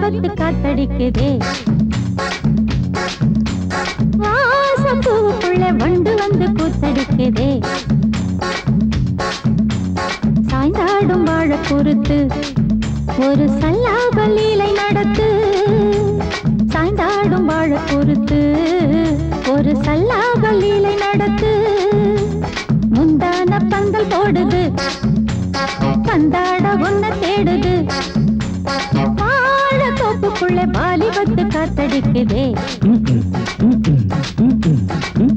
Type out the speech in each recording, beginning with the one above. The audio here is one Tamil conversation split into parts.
வாலிபத்து காத்தடிக்குதே வாசப்பூவுக்குள்ள வண்டு வந்து கூத்தடிக்குதே சாய்ந்தாடும் வாழ பொறுத்து ஒரு சல்லாப லீலை நடத்து சாய்ந்தாடும் வாழ பொறுத்து ஒரு சல்லாப லீலை நடத்து முந்தான பந்தல் போடுது பந்தாட உன்ன தேடுது வாழ தோப்புக்குள்ளே வாலிபத்து காத்தடிக்குதே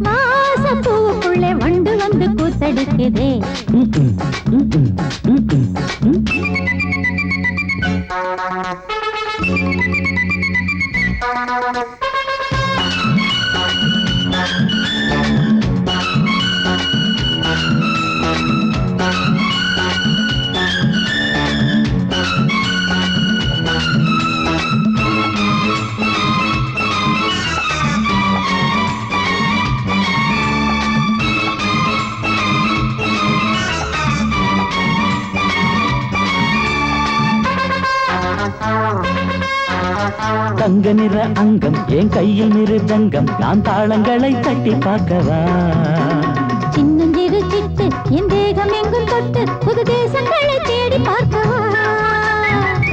வாசப்பூவுக்குள்ளே வண்டு வந்து கூத்தடிக்குதே தங்க நிற அங்கம் என் கையில் மிருதங்கம் நான் தாளங்களை தட்டி பார்க்கவா சின்னஞ்சிறு சிட்டு என் தேகம் எங்கும் தொட்டு புது தேசங்களை தேடி பார்க்கவா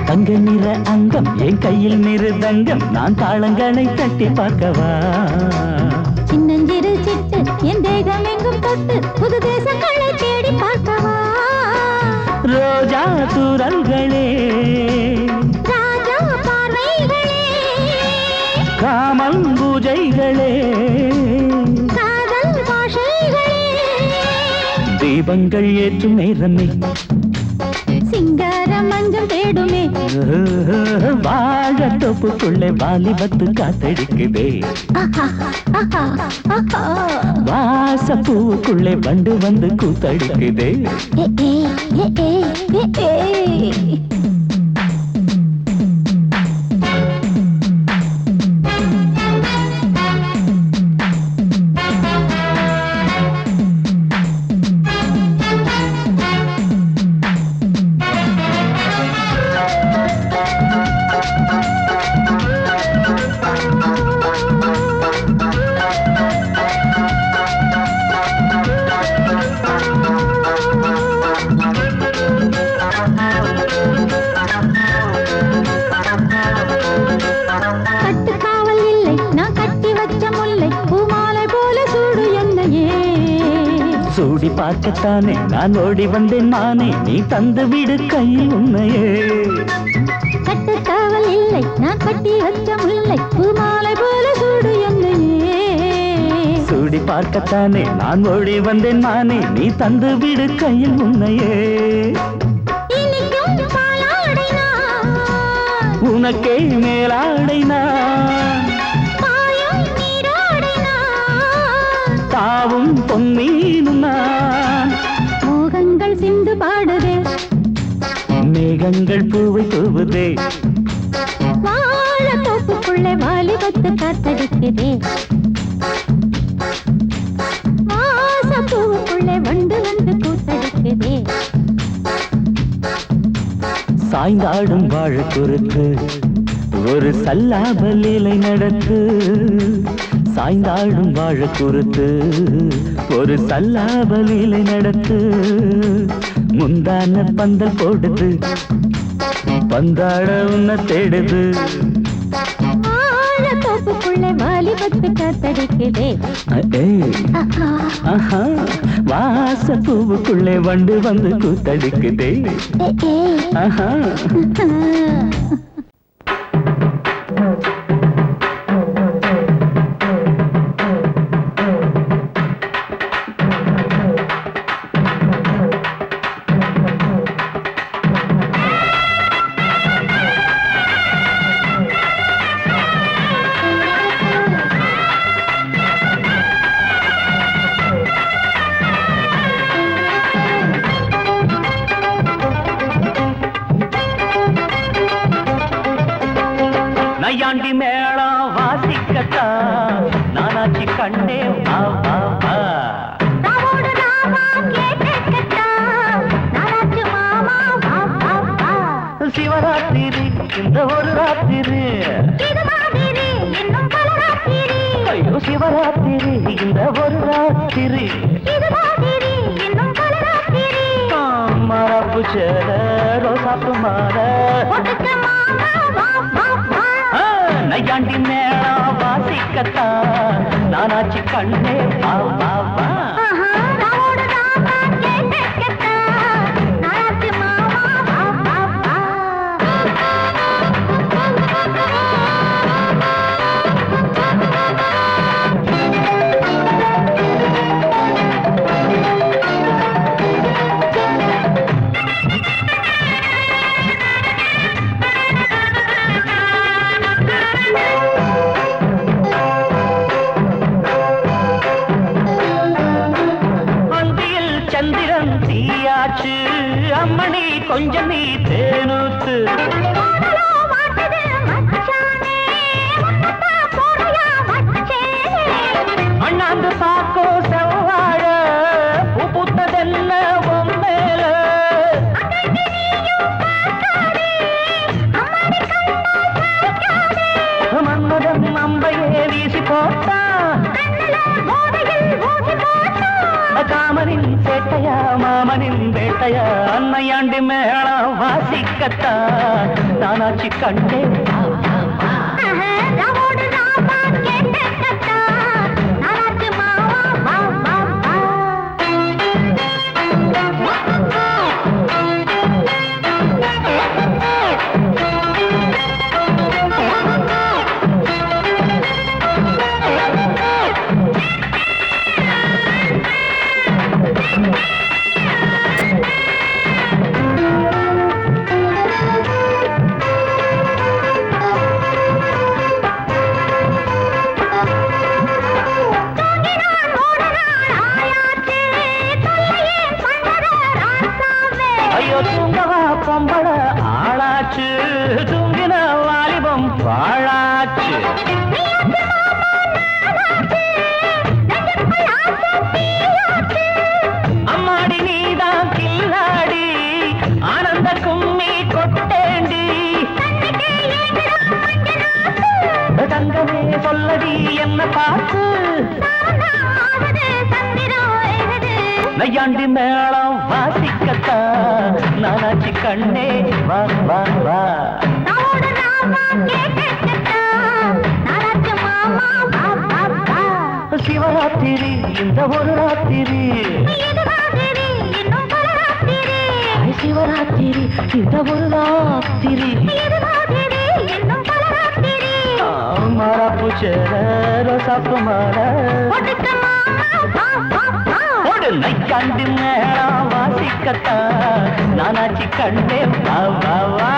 தங்க நிற அங்கம் என் கையில் மிருதங்கம் நான் தாளங்களை தட்டி பார்க்கவா சின்னஞ்சிறு சிட்டு என் தேகம் எங்கும் தொட்டு புது தேசங்களை தேடி பார்க்கவா ரோஜா தூரல்களே ராஜா பார்வைகளே காமல் பூஜைகளே காதல் பாஷைகளே தீபங்கள் ஏற்றும் நேரமே சிங்கார மஞ்சள் தேடுமே வாழ தோப்புக்குள்ளே வாலிபத்து காத்தடிக்குதே வாசப்பூவுக்குள்ளே வண்டு வந்து கூத்தடிக்குதே சூடி பார்க்கத்தானே நான் ஓடி வந்தேன் மானே நீ தந்து விடு கையில் உன்னையே கட்டுக்காவல் இல்லை நான் கட்டி வச்ச முல்லை பூமாலை போல சூடு என்னையே சூடி பார்க்கத்தானே நான் ஓடி வந்தேன் மானே நீ தந்து விடு கையில் உன்னையே உனக்கே மேலாடைனா தாவும் பொன்மீனும் நான் மோகங்கள் சிந்து பாடுதே மேகங்கள் பூவை தூவுதே வாழ தோப்புக்குள்ளே வாலிபத்து காத்தடிக்குதே வாசப்பூவுக்குள்ளே வண்டு வந்து கூத்தடிக்குதே சாய்ந்தாடும் வாழ குறுக்கு ஒரு சல்லாப லீலை நடத்து சாய்ந்தாடும் வாழ குறுத்து ஒரு சல்லாப லீலை நடத்து முந்தான பந்தல் போடுது பந்தாட உன்ன தேடுது வாழ தோப்புக்குள்ளே வாலிபத்து காத்தடிக்குதே வாசப்பூவுக்குள்ளே வண்டு வந்து கூத்தடிக்குதே ஆஹா நையாண்டி மேளம் வாசிக்கட்டா நானாச்சி கண்ணே வா வா வா சிவராத்திரி இந்த ஒரு ராத்திரி ரோசாப்பு மாற நையாண்டி மேளம் வாசிக்கத்தான் நானாச்சு கண்ணே வா வா வா அம்மணி கொஞ்சம் நீ தேனூத்து அண்ணாந்து பாக்கோ செவ்வாழ பூ பூத்ததென்ன மேல மன்மதன் அம்பையே வீசி போட்டா காமனின் சேட்டையா மாமனின் வேட்டையா அன்னையாண்டி மேளம் வாசிக்கத்தான் நானாச்சு கண்டே பொம்பள ஆளாச்சு தூங்கின வாலிபம் பாழாச்சு அம்மாடி நீதான் கில்லாடி ஆனந்த கும்மி கொட்டேண்டி தங்கமே சொல்லடி என்ன பார்த்து நையாண்டி மேளம் வாசிக்கத்தான் நானாச்சு கண்ணே வா வா வா சிவராத்திரி இந்த ஒரு ராத்திரி சிவராத்திரி இந்த ஒரு ராத்திரி மாறாப்பு சேர ரோசாப்பு மாற நையாண்டி மேளம் வாசிக்கத்தான் நானாச்சு கண்ணே வா வா வா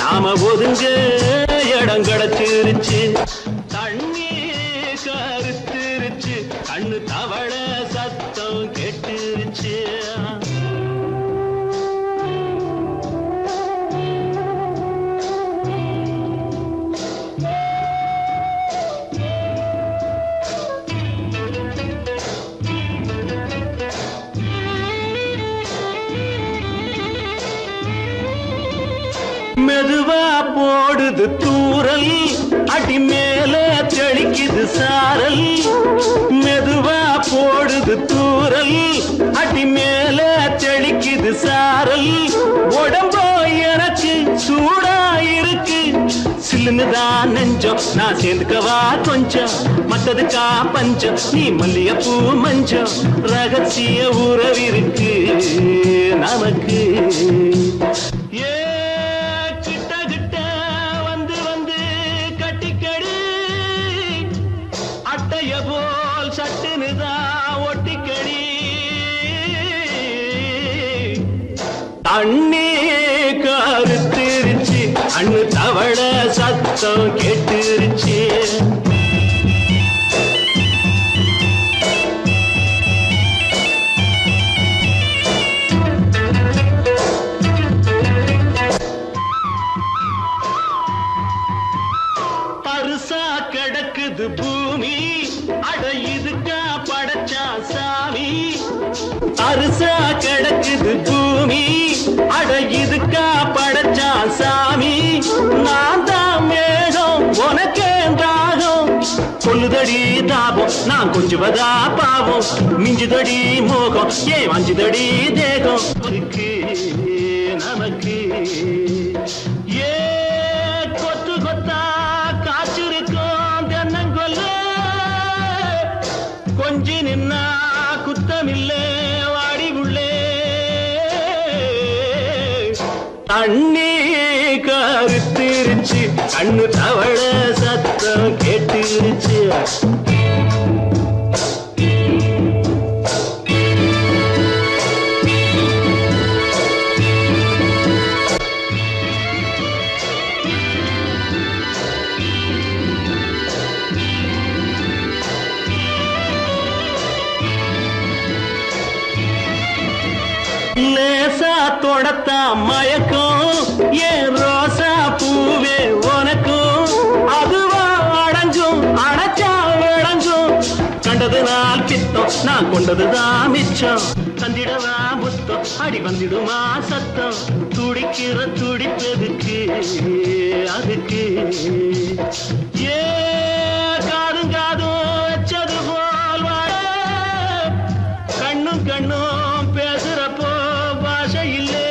நாம ஒதுங்க இடம் கிடைச்சிருச்சு தண்ணி கருத்துருச்சு கண்ணு தவள சத்தம் கெட்டுருச்சு மெதுவா போடுது தூரல் அடி மேல தெளிக்குது சாரல் மெதுவா தான் நெஞ்சம் நான் சேர்ந்துக்கவா கொஞ்சம் மத்ததுக்கா பஞ்சம் நீ மல்லிகைப்பூ மஞ்சம் ரகசிய உறவிருக்கு நமக்கு ஏ கிட்ட கிட்ட வந்து வந்து கட்டிக்கடி அட்டைய போல் சட்டுனுதான் ஒட்டிக்கடி தண்ணி கருத்திருச்சு அண்ணு தவள சத்தம் கேட்டுருச்சு பருசா கிடக்குது பூமி அட இதுக்கா படைச்சா சாமி அரிசா கிடக்குது பூமி அட இதுக்கா படைச்சா சாமி நான் தான் மேகம் உனக்கே தாகம் கொல்லுதடி தாபம் நான் கொஞ்சுவதா பாவம் மிஞ்சுதடி மோகம் ஏன் வஞ்சுதடி தேகம் நமக்கு ஏ கொத்து கொத்தா காய்ச்சிருக்கோம் தென்னங்கொல்ல கொஞ்சி நின்னா குத்தமில்லே வாடி உள்ளே தண்ணி கருத்திருச்சு கண்ணு தவள சத்தம் கேட்டுருச்சு லேசா தொடத்தா மயக்கம் ஏன் ரோசா பூவே உனக்கும் அதுவா அடங்கும் அடைச்சா விளங்கும் கண்டது நாள் பித்தம் நான் கொண்டதுதான் மிச்சம் தந்திடவா புத்தம் அடி வந்திடுமா சத்தம் துடிக்கிற துடிப்பதுக்கு அதுக்கு ஏ காதும் காதும் வச்சது போல் வாழ கண்ணும் கண்ணும் பேசுறப்போ பாஷை இல்லே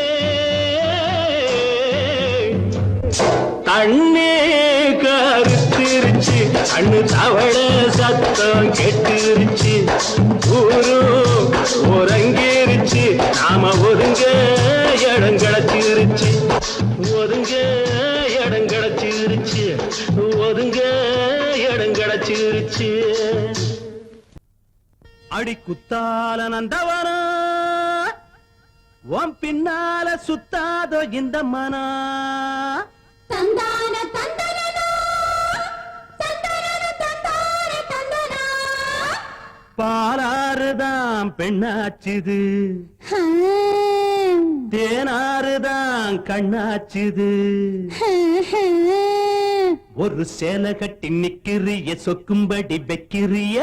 தண்ணி கருத்திருச்சு கண்ணு தவள சத்தம் கெட்டுருச்சு ஊரு உறங்கிருச்சு நாம ஒதுங்க இடம் கிடைச்சிருச்சு ஒதுங்க இடம் கிடைச்சிருச்சு ஒதுங்க இடம் கிடைச்சிருச்சு அடி குத்தால நந்தவனா உன் பின்னால சுத்தாதோ இந்த மனா தந்தான தந்தனனா தந்தனன தந்தான தந்தனா பாலாறுதான் பெண்ணாச்சுது தேனாறுதான் கண்ணாச்சுது ஒரு சேலை கட்டி நிக்கிறிய சொக்கும்படி வைக்கிறிய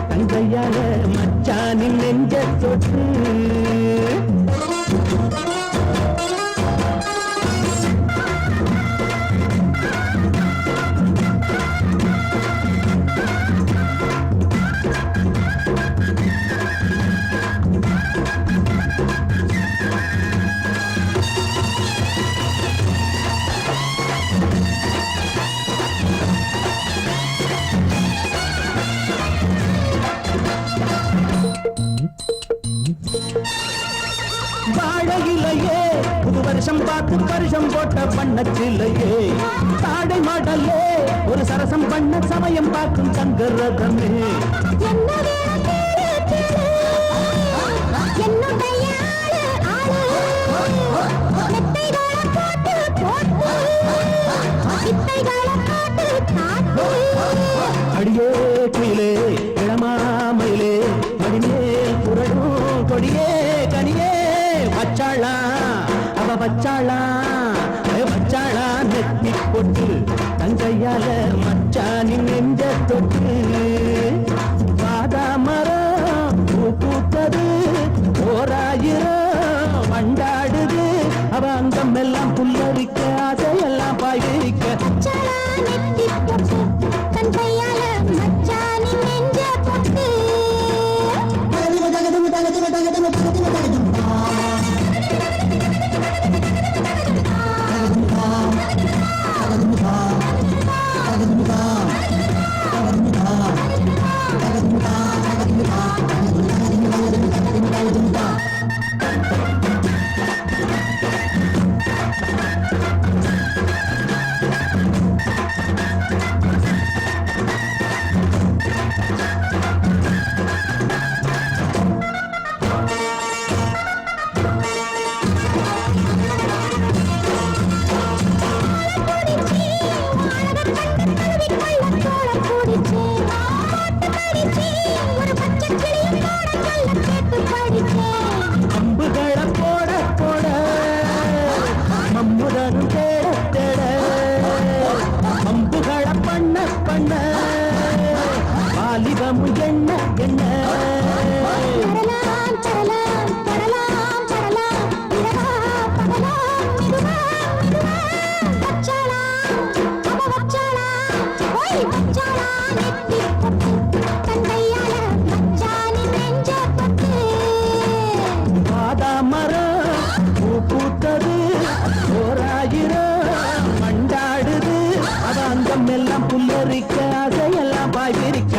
தங்கையால மச்சானின் நெஞ்ச தொட்டு வாழையிலையே புது வருஷம் பார்த்து வருஷம் போட்ட வண்ணச்சிலையே தாடை மாடலே ஒரு சரசம் பண்ண சமயம் பார்க்கும் சங்கரதமே அடியே குயிலே இளமாமயிலே மடிமே புரடும் கொடியே கனியே வச்சாளா வச்சாளா நெத்தி பொட்டு தங்கையால மச்சானின் நெஞ்ச தொட்டு பாதாமரம் பூ பூத்தது ஓராயிரம் வண்டாடுது அவ அங்கம் எல்லாம் புல்லரிக்க அதையெல்லாம் பாய்விரிக்க அம்புகளை போட போட மம்முதனும் தேட தேட அம்புகளை பண்ண பண்ண வாலிபமும் எண்ண எண்ண எல்லாம் புல்லரிக்க அதையெல்லாம் பாய்விரிக்க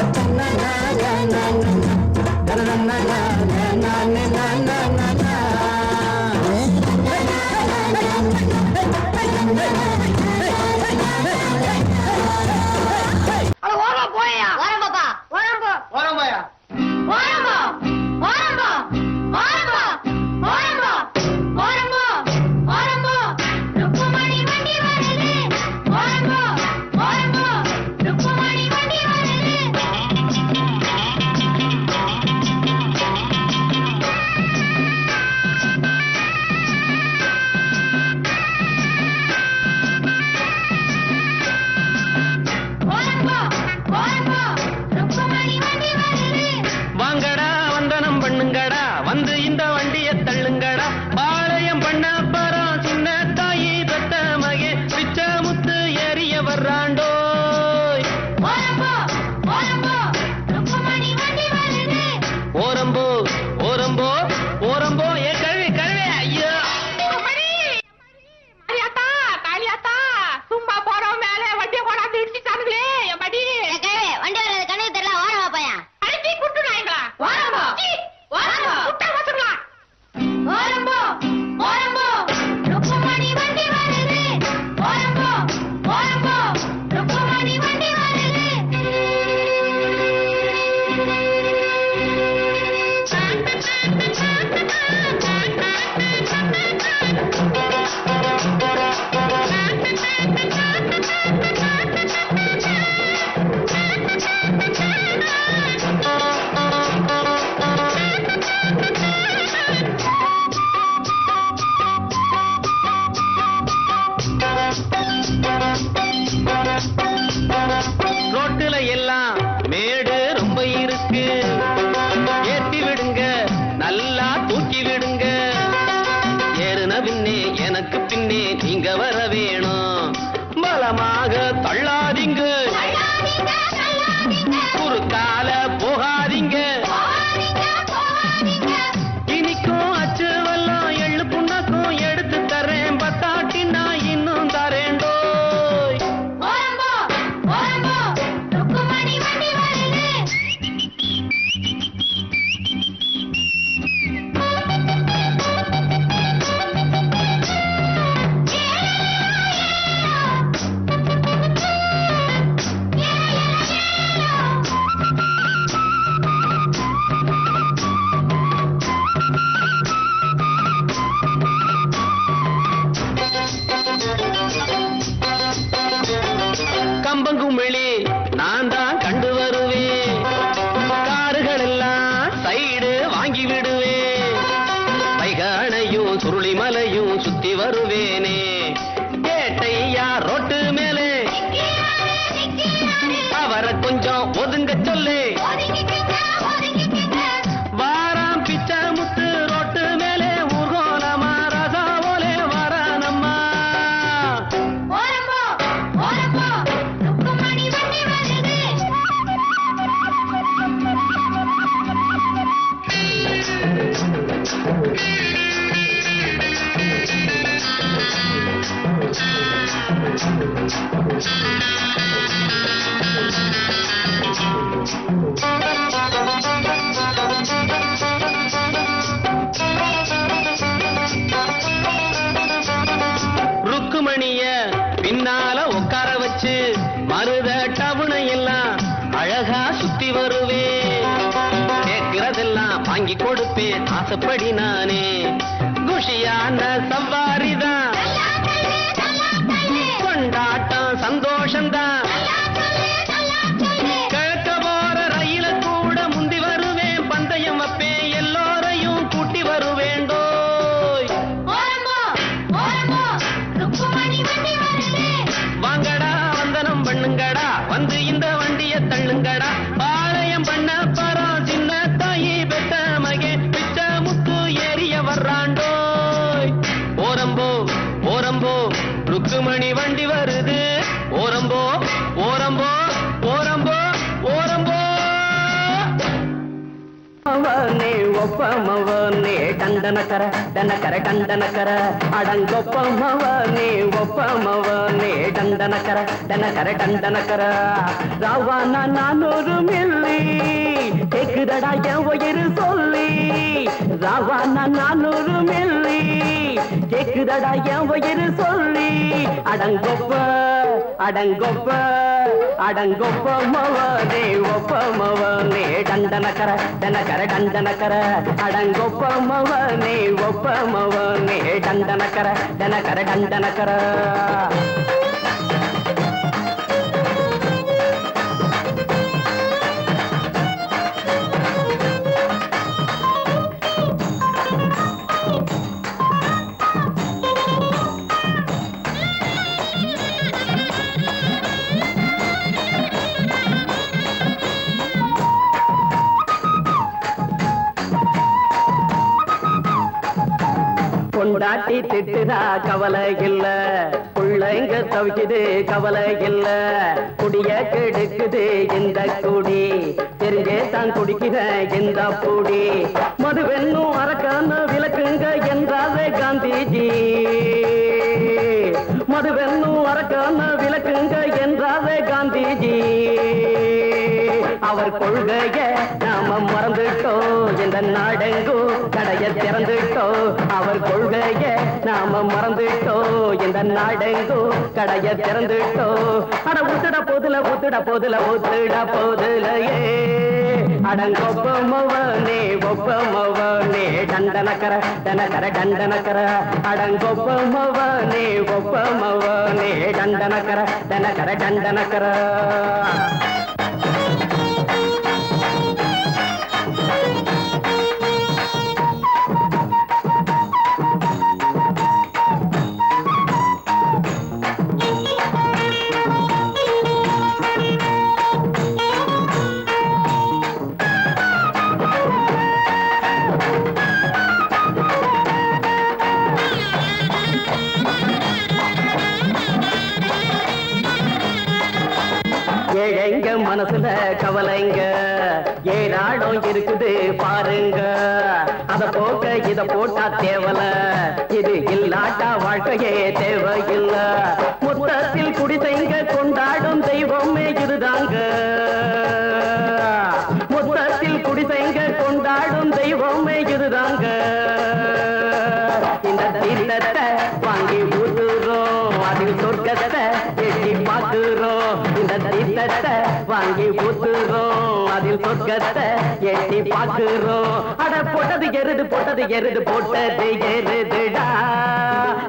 சுருளிமலையும் சுத்தி வருவேனே கேட்டை ருக்குமணிய பின்னால உட்கார வச்சு மருத டவுனை எல்லாம் அழகா சுத்தி வருவே. கேட்கிறதெல்லாம் வாங்கி கொடுப்பேன் ஆசைப்படி நானே. குஷியான சவாரிதான், கொண்டாட்டம் சந்தோஷம்தான். கிழக்க போற ரயில கூட முந்தி வருவேன், பந்தயம் வைப்பேன், எல்லோரையும் கூட்டி வருவேண்டோ. வாங்கடா வந்தனம் பண்ணுங்கடா, வந்து இந்த வண்டிய தள்ளுங்கடா. பாளையம் பண்ண பரம் சின்ன தாயி பெத்த மகே பிச்ச முத்து ஏறிய வர்றாண்டோ. ஓரம்போ ஓரம்போ ருக்குமணி வண்டி வருது. ஓரம்போ ஓரம்போ ஓரம்போ ஓரம்போ. மவனே ஒப்பமவனே டண்டனக்கர டனக்கர டண்டனக்கர அடங்கொப்பமவனே ஒப்பமவனே டண்டனக்கர டனக்கர டண்டனக்கர. ராவான 400 மில்லி கேக்குதடா என் உயிர் சொல்லி. ராவான 400 மில்லி கேக்குதடா என் உயிர் சொல்லி. அடங்கொப்ப அடங்கொப்ப அடங்கொப்பமவனே ஒப்பமவனே டண்டனக்கர டனக்கர டண்டனக்கர அடங்கொப்பமவனே ஒப்பமவனே டண்டனக்கர டனக்கர டண்டனக்கர. கொண்டாட்டி திட்டுதா கவலை இல்ல, பிள்ளைங்க தவிக்குது கவலை இல்ல. குடிய கெடுக்குது இந்த குடி, தெரிஞ்சே தான் குடிக்கிற இந்த பூடி. மதுவென்னும் அரக்கான விளக்குங்க என்றாரே காந்திஜி. மதுவென்னும் அரக்கான விளக்குங்க என்றாரே காந்திஜி. அவர் கொள்கைய நாம மறந்துட்டோம், இந்த நாடெங்கும் கடைய திறந்துட்டோம். அவர் கொள்கைய நாம மறந்துட்டோம், இந்த நாடெங்கும் கடைய திறந்துட்டோம். அட ஊத்துட போதுல ஊத்துட போதுல ஊத்துட போதுலையே. அடங்கொப்பமவனே ஒப்பமவனே டண்டனக்கர டனக்கர டண்டனக்கர அடங்கொப்பமவனே ஒப்பமவனே டண்டனக்கர டனக்கர டண்டனக்கர. ஏழைங்க மனசுல கவலைங்க ஏராளம் இருக்குது பாருங்க. அத போக்க இத போட்டா தேவல, இது இல்லாட்டா வாழ்க்கையே தேவையில்ல. மொத்தத்தில் குடிசைங்க கொண்டாடும் தெய்வமே இதுதாங்க. மொத்தத்தில் குடிசைங்க கொண்டாடும் தெய்வமே இதுதாங்க. இந்த தீர்த்தத்தை வாங்கி ஊத்துறோம், அதில் சொர்க்கத்தை எட்டி பார்க்கிறோம். இந்த தீர்த்தத்தை வாங்கி ஊத்துறோம், அதில் சொர்க்கத்தை எட்டி பார்க்கிறோம். அட போட்டது எருது போட்டது எருது போட்டது எருதுடா.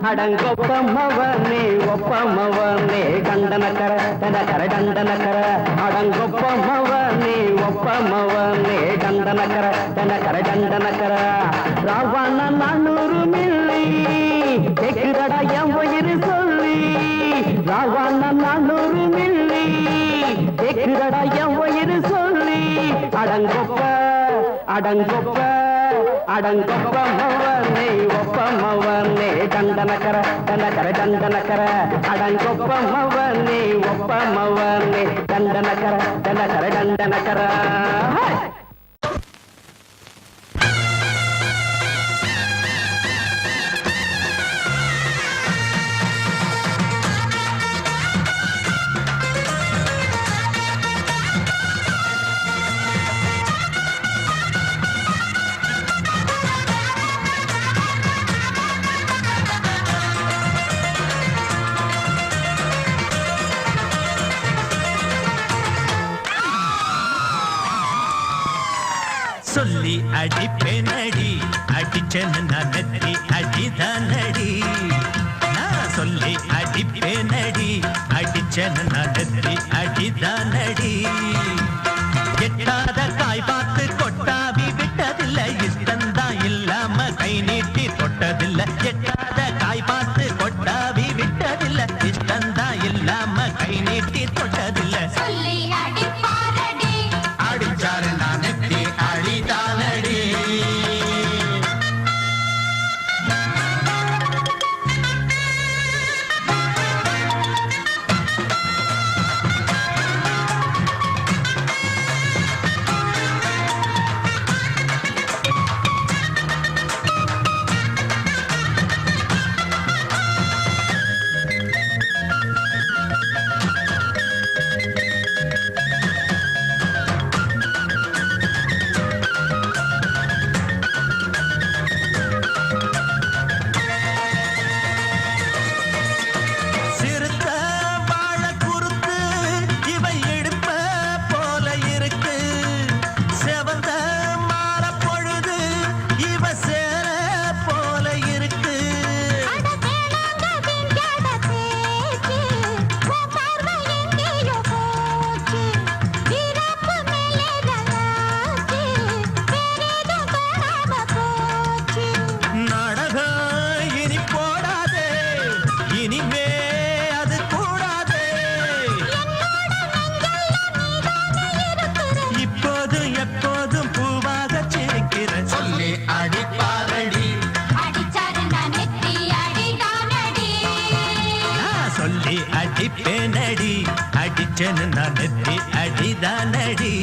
அடங்கொப்பமவனே ஒப்பமவனே கண்டனக்கர டனக்கர டண்டனக்கர அடங்கொப்பமவனே ஒப்பமவனே கண்டனக்கர டனக்கர டண்டனக்கர. ராவண 400 மில்லி கேக்குதடா என் உயிர் சொல்லி. ராவண 400 மில்லி கேக்குதடா என் உயிர் சொல்லி. அடங்கொப்ப அடங்கொப்ப அடங்கொப்பமவனே ஒப்பமவனே டண்டனக்கர டனக்கர டண்டனக்கர அடங்கொப்பமவனே ஒப்பமவனே டண்டனக்கர டனக்கர டண்டனக்கர. அடிப்பேனடி அடிச்சேன்னு நான் நெத்தி அடிதானடி நான் சொல்லி அடிப்பேனடி அடிச்சேன்னு நான் நெத்தி அடிதானடி எட்டாத காய் பார்த்து கொட்டாவி விட்டதில்ல இஷ்டந்தான் இல்லாம கை நீட்டி தொட்டதில்ல எட்டாத காய் பார்த்து கொட்டாவி விட்டதில்ல இஷ்டந்தான் இல்லாம கை நீட்டி தொட்டதில்ல அடிச்சாரு நான் நெத்தி அடிதானடி அடிப்பேனடி அடிச்சேன்னு நான் நெத்தி அடிதானடி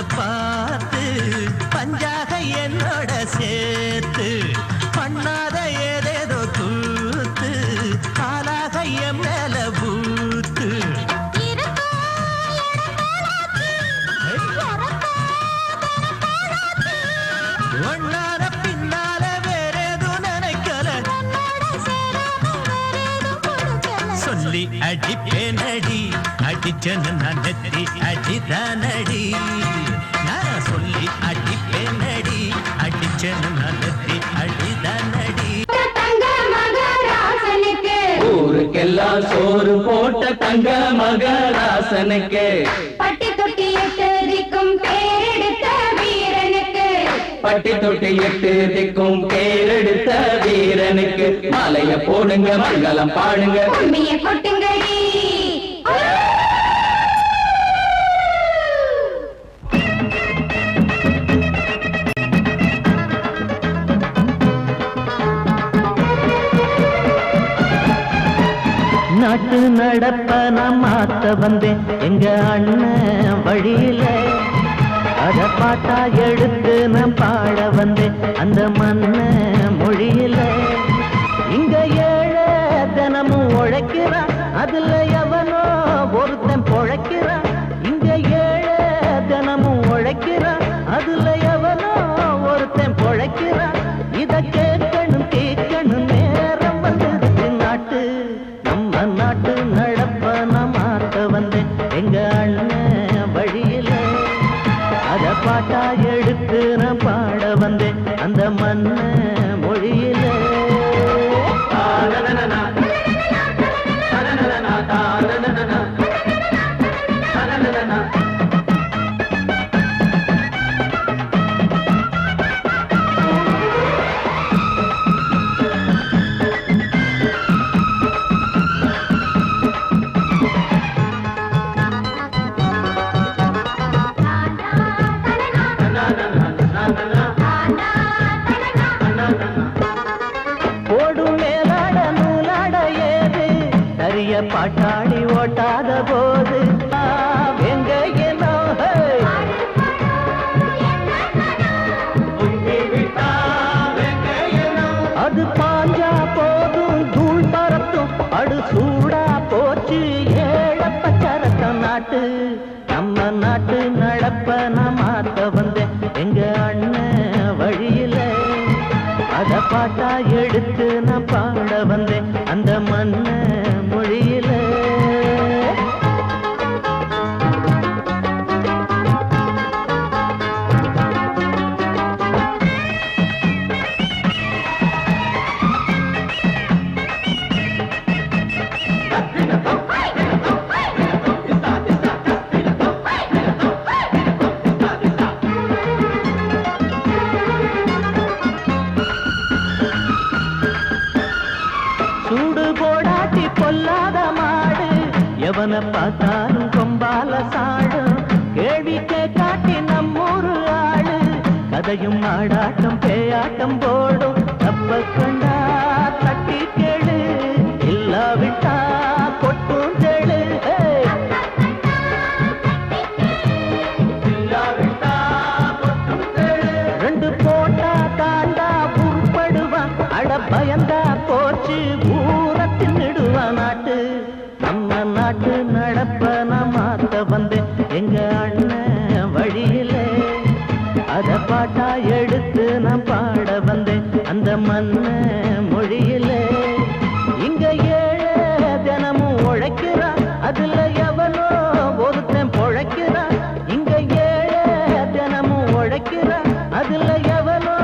பார்த்து பஞ்சாக என்னோட சேர்த்து பண்ணாத ஏதேதோ கூத்து ஆளாக என் மேல பூத்து ஒன்னார பின்னால வேறேதும் நினைக்கல சொல்லி அடிப்பேனடி அடிச்சேன்னு நான் நெத்தி அடிதானடி நான் சொல்லி அடிப்பேனடி அடிச்சேன்னு நான் நெத்தி அடிதானடி ஊருக்கெல்லாம் சோறு போட்ட தங்க மகராசனுக்கு பட்டி தொட்டி எட்டு திக்கும் பேரெடுத்த வீரனுக்கு பட்டி தொட்டி எட்டு திக்கும் பேரெடுத்த வீரனுக்கு மாலைய போடுங்க மங்களம் பாடுங்க உண்மைய கொட்டுங்கடி நாட்டு நடப்ப நான் மாத்த வந்தேன் எங்க அண்ணன் வழியில அத பாட்டா எடுத்து நான் பாட வந்தேன் அந்த மண்ண மொழியில இங்க ஏழை தினமும் உழைக்கிறான் அதுல எவனோ ஒருத்தன் பொழைக்கிறான் இங்க ஏழை தினமும் உழைக்கிறான் அதுல எவனோ ஒருத்தன் பொழைக்கிறான் இத கேட்கணும் கேட்கணும் நேரம் வந்தது நாட்டு நாட்டு நடப்ப நான் மாத்த வந்தேன் எங்க அண்ணன் வழியில அத பாட்டா எடுத்து நான் பாட வந்தேன் அந்த மண்ண மொழியில எங்க அண்ணன் வழியில அத பாட்டா எடுத்து நான் பாட வந்தேன் அந்த மண்ண மொழியில. எவனை பார்த்தாலும் கொம்பால சாடும் கேள்விக்கே காட்டி நம்மூரு ஆளு கதையும் ஆடாட்டம் பேயாட்டம் போடும் தப்ப கண்டா தட்டி கேளு இல்லாவிட்டா கொட்டும் கேளு ரெண்டு போட்டா தாண்டா உருப்படுவான் அட பயந்தா போச்சு ஊரத்தில் நடுவான் நாட்டு நம்ம நாட்டு நடப்ப நான் மாத்த வந்தேன் எங்க அண்ணன் வழியில அத பாட்டா எடுத்து நான் பாட வந்தேன் அந்த மண்ண மொழியில. இங்க ஏழை தினமும் உழைக்கிறான் அதுல எவனோ ஒருத்தன் பொழைக்கிறான். இங்க ஏழை தினமும் உழைக்கிறான் அதுல எவனோ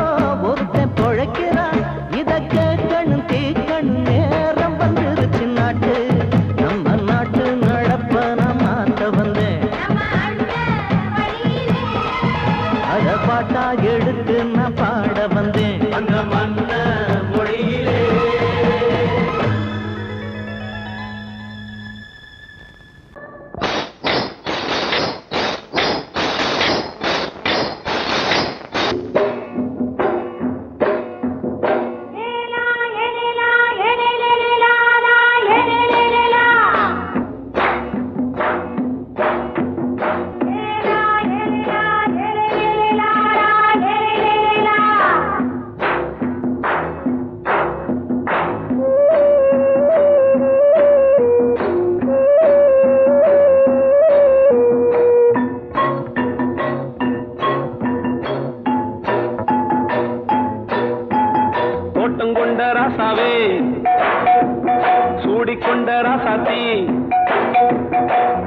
ஒருத்தன் பொழைக்கிறான். இத கேட்கணும் தீக்கணும் நேரம் வந்துருச்சு நாட்டு பாட்டா எடுத்து நான் பாட வந்தேன் அந்த மண்ண மொழியிலே.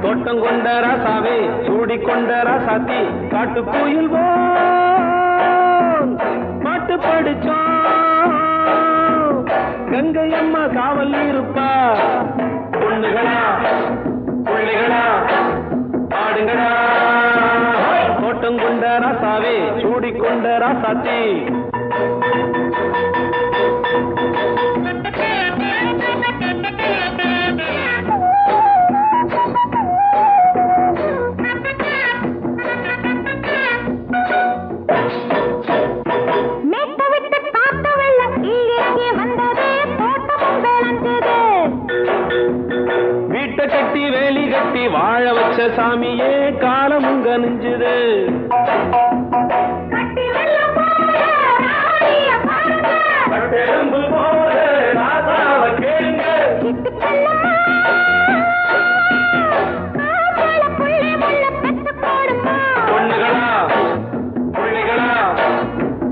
தோட்டம் கொண்ட ராசாவே சூடிக்கொண்ட ராசாத்தி காட்டு கோயில் பாட்டு படிச்சோம் கங்கை அம்மா காவல் இருப்பா. பொண்ணுகளா பிள்ளைகளா ஆடுங்களா தோட்டம் கொண்ட ராசாவே சூடிக்கொண்ட ராசாத்தி. கட்டி வேலி கட்டி வாழ வச்ச சாமியே காலமும் கனிஞ்சுது. பொண்ணுகளா பிள்ளைகளா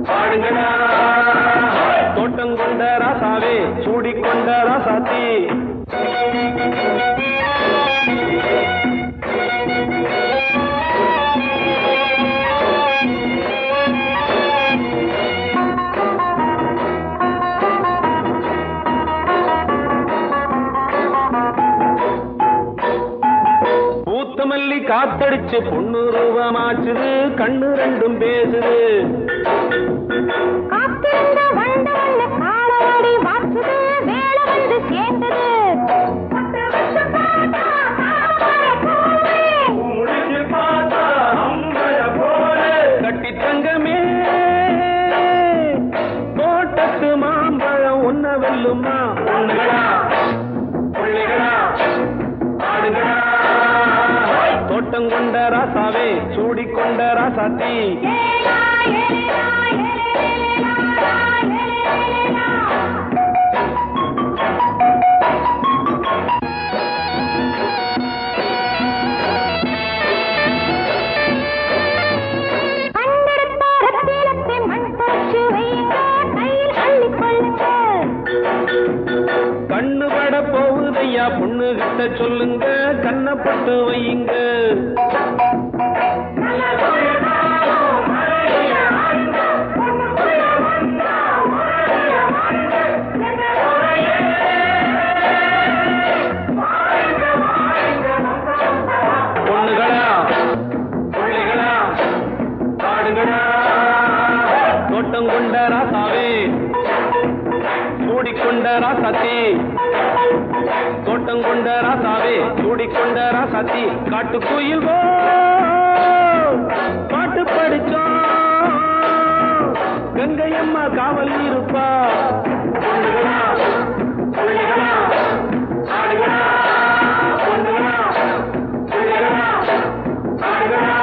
பாடுங்களா தோட்டம் கொண்ட ராசாவே சூடிக்கொண்ட ராசாத்தி. மல்லி காத்தடிச்சு பொண்ணு ரூபமாச்சுது கண்ணு ரெண்டும் பேசுது. கட்டி தங்கமே தோட்டத்து மாம்பழம் ஒன்ன வெல்லுமா. பொண்ணுகளா பிள்ளைகளா ஆடுகளா தோட்டம் கொண்ட ராசாவே சூடிக்கொண்ட ராசாத்தி. சொல்லுங்க கண்ணப்பட்டு வையுங்க பொண்ணுகளா பிள்ளைகளா பாடுங்களா தோட்டம் கொண்ட ராசாவே சூடிக்கொண்ட ராசாத்தி தோட்டம் கொண்ட ராசாவே சூடிக்கொண்ட ராசாத்தி காட்டுக்குயில் பாட்டு படிச்சோம் கங்கையம்மா காவல் இருப்பா பொண்ணுகளா பிள்ளைகளா ஆடுகளா பொண்ணுகளா பிள்ளைகளா ஆடுகளா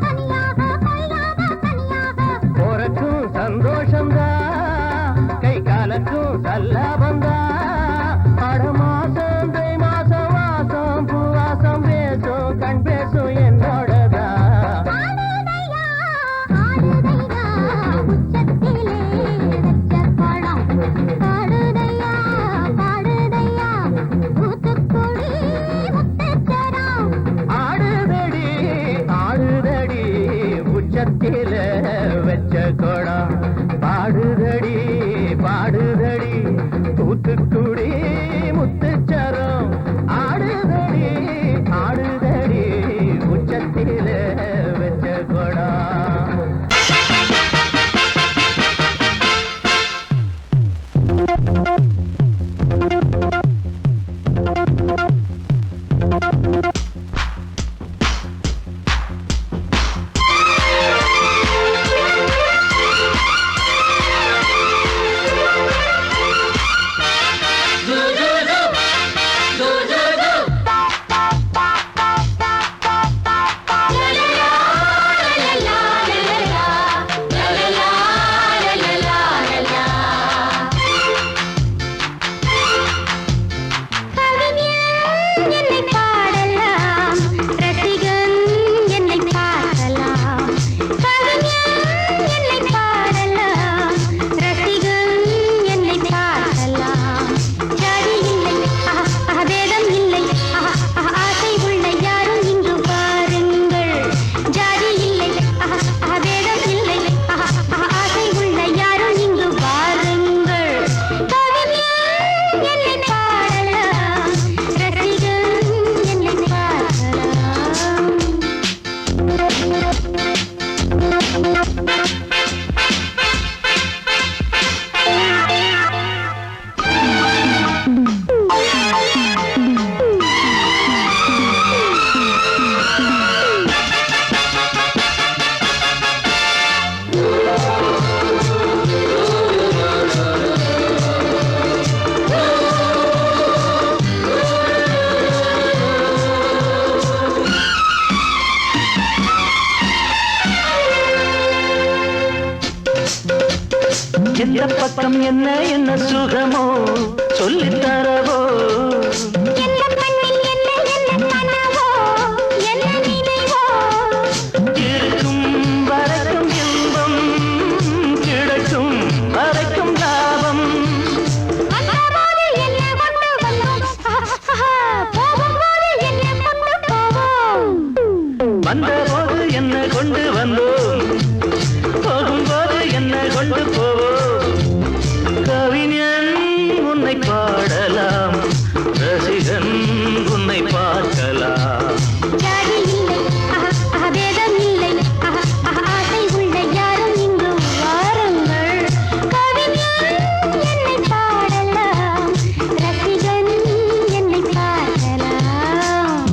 தனியாக எந்த பக்கம் என்ன என்ன சுகமோ சொல்லித் தரவோ என்ன கண்ணில் என்ன என்ன கனவோ என்ன நினைவோ இருக்கும் வரைக்கும் இன்பம் கிடைக்கும் வரைக்கும் லாபம் வந்தபோது என்ன கொண்டு வந்தோம் போகும்போது என்ன கொண்டு போவோம் வந்தபோது என்ன கொண்டு வந்தோம் போகும்போது என்ன கொண்டு போவோம் கவிஞன் உன்னை பாடலாம் ரசிகன் உன்னை பார்க்கலாம் ஜாதி இல்லை பேதம் இல்லை ஆசை உள்ள யாரும் இங்கு வாருங்கள் கவிஞன் என்னை பாடலாம் ரசிகன் என்னை பார்க்கலாம்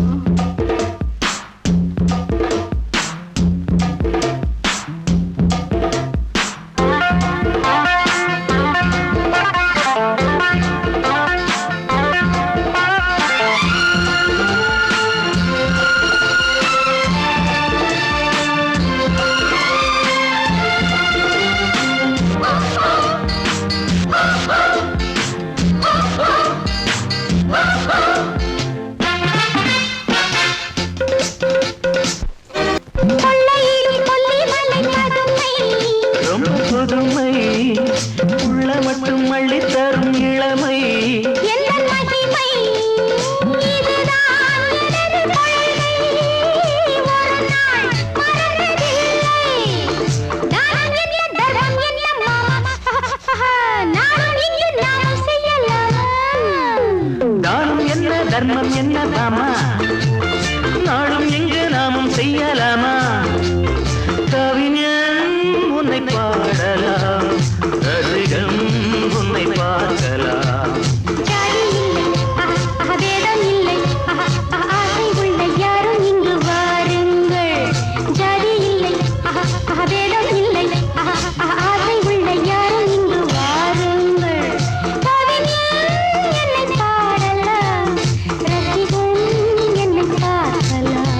கொள்ளையிலும் கொல்லிமலை பதுமை ரொம்ப புதுமை உள்ள மட்டும் அள்ளி தரும் இளமை எந்த மகிமை இதுதான் எனது கொள்கை ஒரு நாள் மறந்ததில்லை தானம் என்ன தரம் என்ன மாமா நானும் இங்கு நாமும் செய்யலாம் தானம் என்ன தர்மம் என்ன தாமா நாளும் எங்கு நாமும் செய்யலாமா கவிஞன் உன்னை பாடலாம் ரசிகன் உன்னை பார்க்கலாம் ஜாதி இல்லை பேதம் இல்லை ஆசை உள்ள யாரும் இங்கு வாருங்கள் ஜாதி இல்லை பேதம் இல்லை ஆசை உள்ள யாரும் இங்கு வாருங்கள் கவிஞன் என்னை பாடலாம் ரசிகன் என்னை பார்க்கலாம்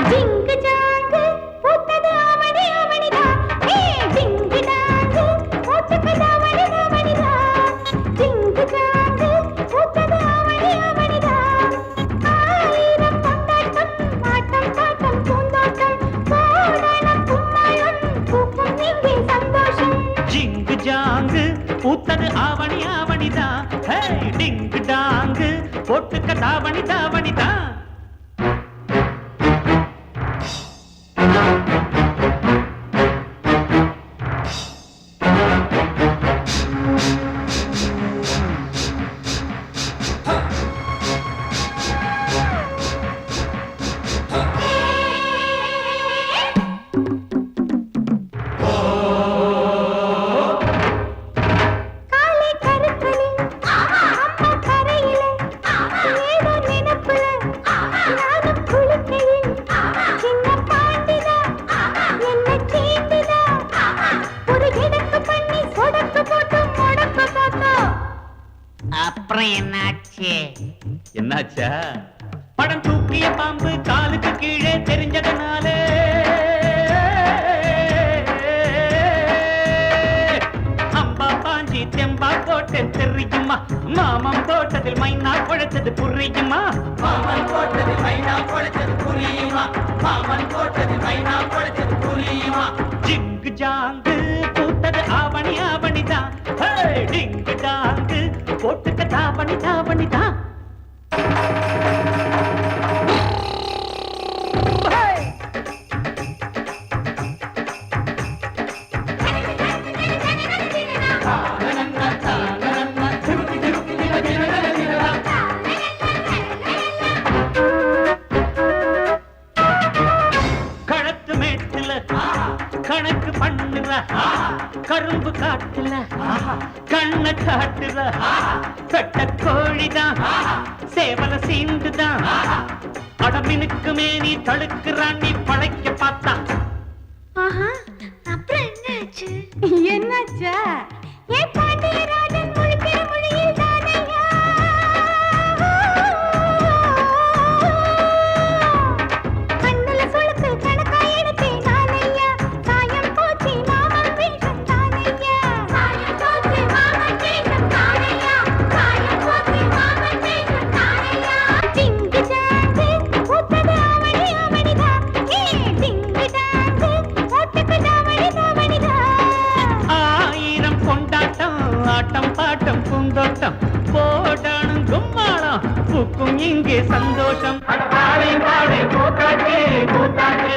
ஜிங்கு ஜாங்கு பூத்தது ஆவணி ஆவணிதா ஜிங்கு ஜாங்கு பூத்தது ஆவணி ஆவணிதா ஜிங்கு ஜாங்கு பூத்தது ஆவணி ஆவணிதா ஆயிரம் கொண்டாட்டம் ஆட்டம் பாட்டம் பூந்தோட்டம் கோடனம் கும்மாளம் பூக்கும் இங்கே சந்தோஷம் ஜிங்கு ஜாங்கு பூத்தது ஆவணி ஆவணிதா ஹே டிங்கு டாங்கு போட்டுக்க தாவணி தாவணிதா காலை கருக்களில் அம்மா கரையில ஏதோ நினைப்புல நானும் குளிக்கையில் சின்ன பாண்டிதா என்ன சீண்டிதா ஒரு கிடக்கு பண்ணி சொடக்கு போட்டு முடக்கு பார்த்தோம் அப்புறம் என்னாச்சு என்னாச்சா படம் தூக்கிய பாம்பு காலுக்கு கீழே தெரிஞ்சதனாலே அம்பா பாஞ்சி தெம்பா போட்டு தெரியுமா மாமன் தோட்டத்தில் மைனா குழைச்சது புரியுமா மாமன் தோட்டத்தில் மைனா குழைச்சது புரியுமா மாமன் தோட்டத்தில் மைனா குழைச்சது புரியுமா ஜிங்கு ஜாங்கு பூத்தது ஆவணி ஆவணிதான் டிங்கு டாங்கு போட்டுக்க தாவணி தாவணிதான் கரும்பு காட்டுல கண்ண காட்டுற கட்ட கோழிதான் சேவல சீண்டுதான் அடமினுக்கு மேனி தடுக்கிறான் நீ பழைக்க பார்த்தா. அப்புறம் என்னாச்சா? ஏ பாண்டியராஜன் முழிக்கிற மொழியில் தானையா கண்ணுல சுளுக்கு கணக்கா எடுத்தேன் நானையா சாயம் போச்சு மாமன் வேஷம் தானையா சாயம் போச்சு மாமன் வேஷம் தானையா சாயம் போச்சு மாமன் வேஷம் தானையா டிங்கு டாங்கு ஊத்தது ஆவணி ஆவணிதா ஏ டிங்கு டாங்கு ஊத்தது ஆவணி ஆவணிதா ஆயிரம் கொண்டாட்டம் ஆட்டம் பாட்டம் பூந்தோட்டம் போடணும் கும்மாளம் பூக்கும் இங்கே சந்தோஷம். பாடி பாடி கூத்தாச்சு கூத்தாச்சு